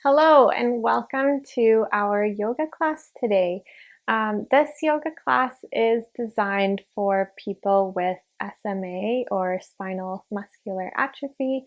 Hello and welcome to our yoga class today. This yoga class is designed for people with SMA or Spinal Muscular Atrophy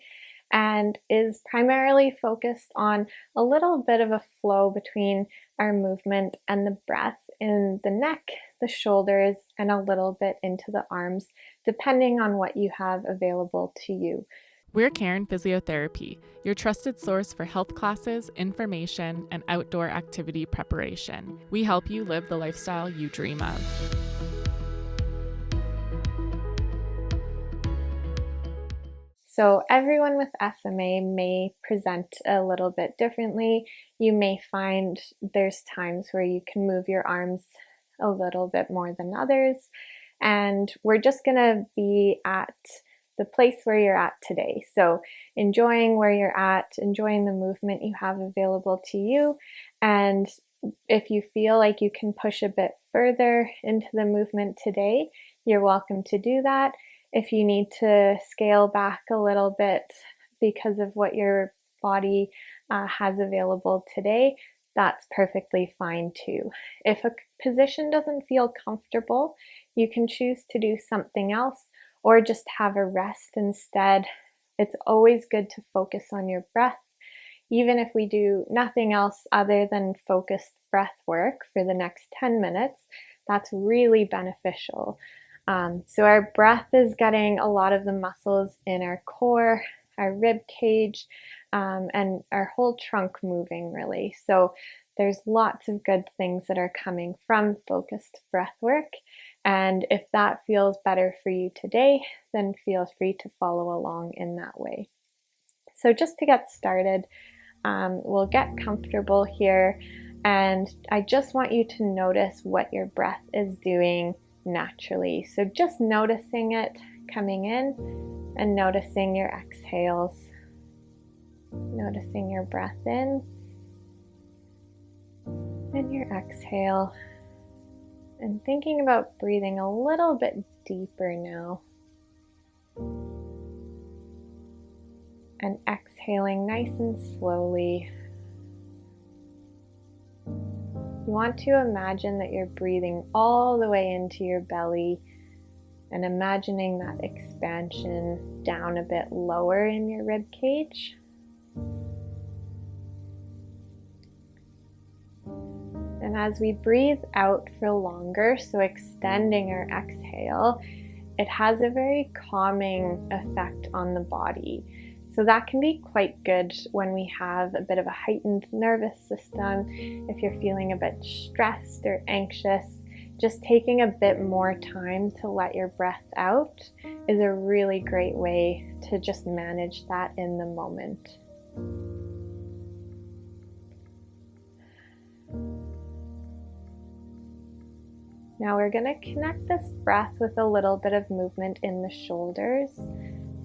and is primarily focused on a little bit of a flow between our movement and the breath in the neck, the shoulders, and a little bit into the arms, depending on what you have available to you. We're Karen Physiotherapy, your trusted source for health classes, information, and outdoor activity preparation. We help you live the lifestyle you dream of. So everyone with SMA may present a little bit differently. You may find there's times where you can move your arms a little bit more than others. And we're just gonna be at the place where you're at today. So enjoying where you're at, enjoying the movement you have available to you. And if you feel like you can push a bit further into the movement today, you're welcome to do that. If you need to scale back a little bit because of what your body has available today, that's perfectly fine too. If a position doesn't feel comfortable, you can choose to do something else or just have a rest instead. It's always good to focus on your breath. Even if we do nothing else other than focused breath work for the next 10 minutes, that's really beneficial. So our breath is getting a lot of the muscles in our core, our rib cage, and our whole trunk moving really. So there's lots of good things that are coming from focused breath work. And if that feels better for you today, then feel free to follow along in that way. So just to get started, we'll get comfortable here. And I just want you to notice what your breath is doing naturally. So just noticing it coming in and noticing your exhales. Noticing your breath in and your exhale. And thinking about breathing a little bit deeper now. And exhaling nice and slowly. You want to imagine that you're breathing all the way into your belly and imagining that expansion down a bit lower in your rib cage. And as we breathe out for longer, so extending our exhale, it has a very calming effect on the body. So that can be quite good when we have a bit of a heightened nervous system. If you're feeling a bit stressed or anxious, just taking a bit more time to let your breath out is a really great way to just manage that in the moment. Now we're going to connect this breath with a little bit of movement in the shoulders.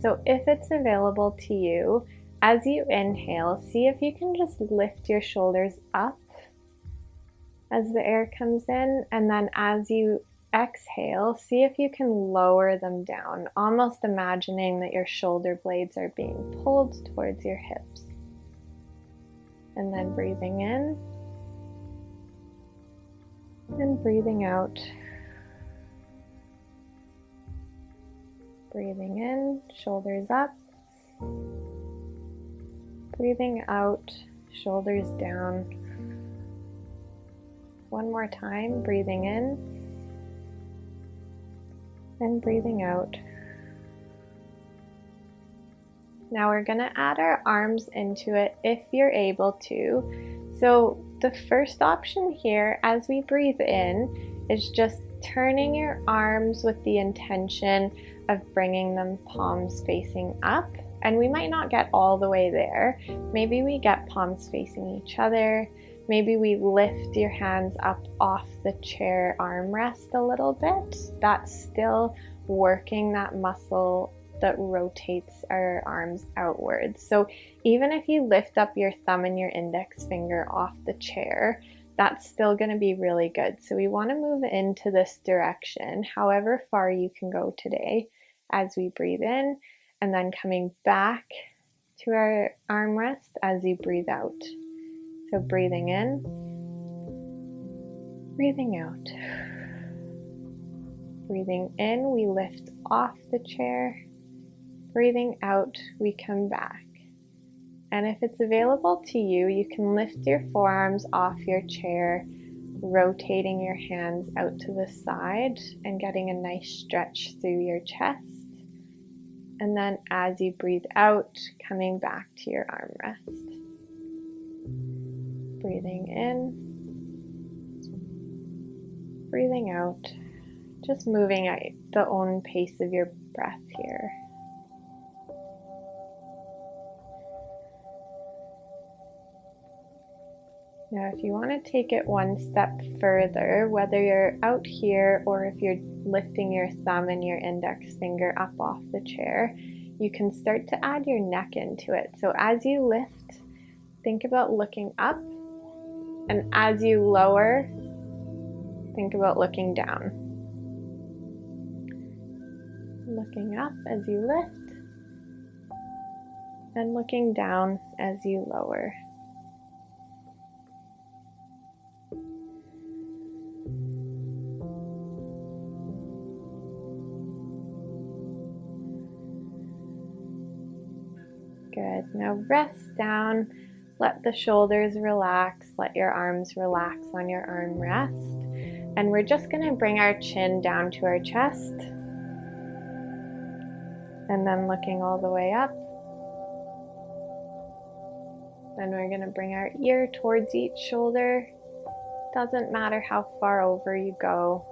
So if it's available to you, as you inhale, see if you can just lift your shoulders up as the air comes in, and then as you exhale, see if you can lower them down, almost imagining that your shoulder blades are being pulled towards your hips. And then breathing in and breathing out. Breathing in, shoulders up. Breathing out, shoulders down. One more time, breathing in and breathing out. Now we're going to add our arms into it if you're able to. So the first option here as we breathe in is just turning your arms with the intention of bringing them palms facing up. And we might not get all the way there. Maybe we get palms facing each other. Maybe we lift your hands up off the chair armrest a little bit. That's still working that muscle that rotates our arms outwards. So even if you lift up your thumb and your index finger off the chair, that's still going to be really good. So we want to move into this direction, however far you can go today, as we breathe in, and then coming back to our armrest as you breathe out. So breathing in, breathing out. Breathing in, we lift off the chair. Breathing out, we come back. And if it's available to you, you can lift your forearms off your chair, rotating your hands out to the side and getting a nice stretch through your chest. And then as you breathe out, coming back to your armrest. Breathing in, breathing out, just moving at the own pace of your breath here. Now, if you want to take it one step further, whether you're out here or if you're lifting your thumb and your index finger up off the chair, you can start to add your neck into it. So as you lift, think about looking up, and as you lower, think about looking down. Looking up as you lift, and looking down as you lower. Good. Now rest down, let the shoulders relax, let your arms relax on your armrest. And we're just going to bring our chin down to our chest. And then looking all the way up. Then we're going to bring our ear towards each shoulder. Doesn't matter how far over you go.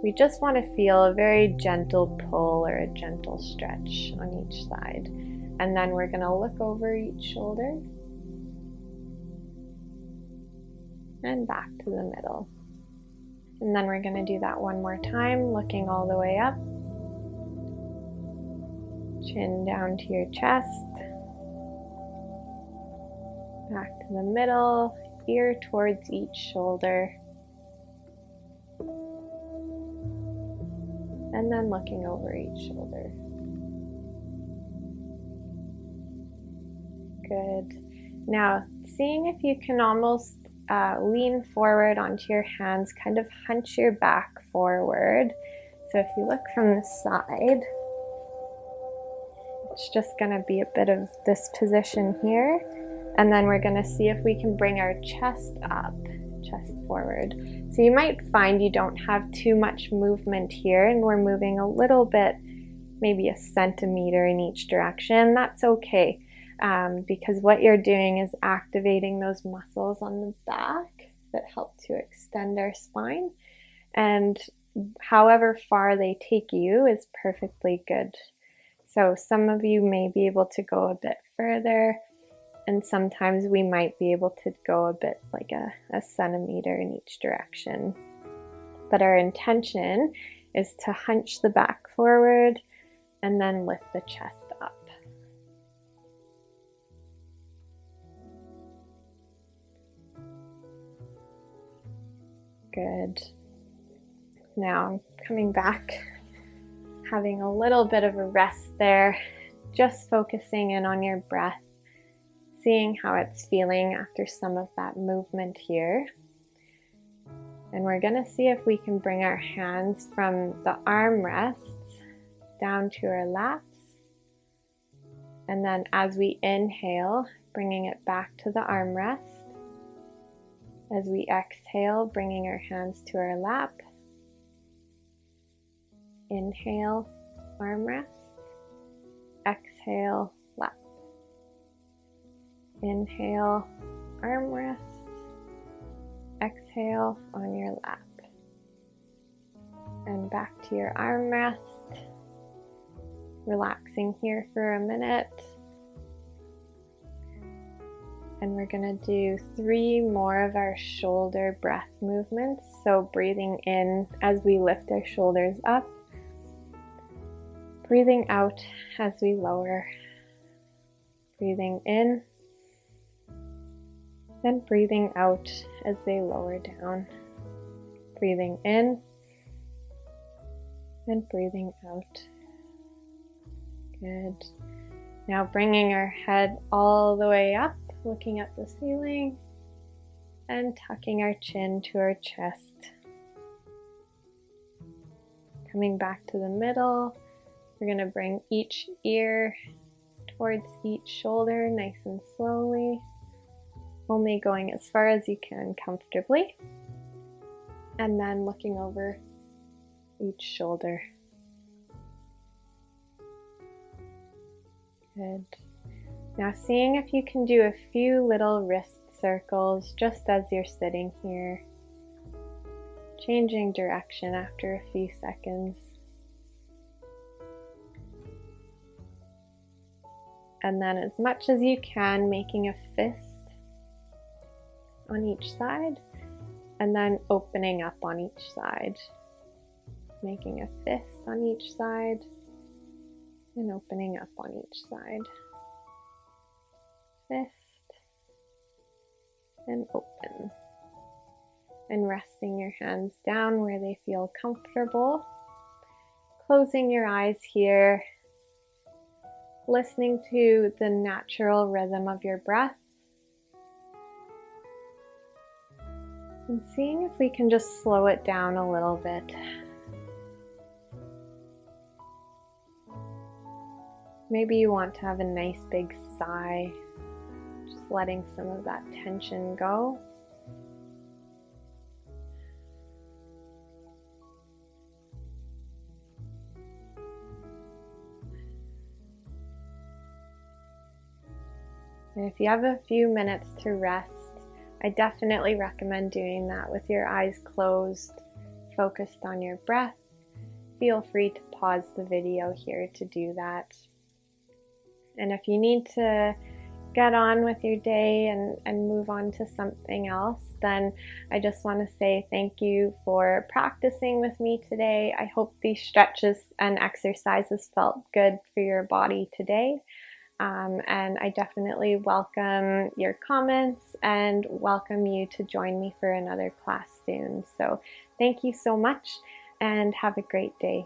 We just want to feel a very gentle pull or a gentle stretch on each side. And then we're going to look over each shoulder and back to the middle. And then we're going to do that one more time, looking all the way up. Chin down to your chest. Back to the middle, ear towards each shoulder. And then looking over each shoulder. Good. Now, seeing if you can almost lean forward onto your hands, kind of hunch your back forward. So if you look from the side, it's just going to be a bit of this position here. And then we're going to see if we can bring our chest up, chest forward. So you might find you don't have too much movement here, and we're moving a little bit, maybe a centimeter in each direction. That's okay. Because what you're doing is activating those muscles on the back that help to extend our spine, and however far they take you is perfectly good. So some of you may be able to go a bit further, and sometimes we might be able to go a bit like a centimeter in each direction. But our intention is to hunch the back forward and then lift the chest up. Good. Now I'm coming back, having a little bit of a rest there, just focusing in on your breath, seeing how it's feeling after some of that movement here. And we're going to see if we can bring our hands from the armrests down to our laps. And then as we inhale, bringing it back to the armrest. As we exhale, bringing our hands to our lap. Inhale, armrest. Exhale, lap. Inhale, armrest. Exhale on your lap. And back to your armrest. Relaxing here for a minute. And we're going to do 3 more of our shoulder breath movements. So breathing in as we lift our shoulders up. Breathing out as we lower. Breathing in. And breathing out as they lower down. Breathing in. And breathing out. Good. Now bringing our head all the way up, looking at the ceiling. and tucking our chin to our chest. Coming back to the middle, we're going to bring each ear towards each shoulder nice and slowly, only going as far as you can comfortably, and then looking over each shoulder. Good. Now seeing if you can do a few little wrist circles just as you're sitting here, changing direction after a few seconds. And then as much as you can, making a fist on each side, and then opening up on each side. Making a fist on each side, and opening up on each side. Fist, and open. And resting your hands down where they feel comfortable. Closing your eyes here. Listening to the natural rhythm of your breath. And seeing if we can just slow it down a little bit. Maybe you want to have a nice big sigh, just letting some of that tension go. And if you have a few minutes to rest, I definitely recommend doing that with your eyes closed, focused on your breath. Feel free to pause the video here to do that. And if you need to get on with your day and move on to something else, then I just want to say thank you for practicing with me today. I hope these stretches and exercises felt good for your body today. And I definitely welcome your comments and welcome you to join me for another class soon. So thank you so much and have a great day.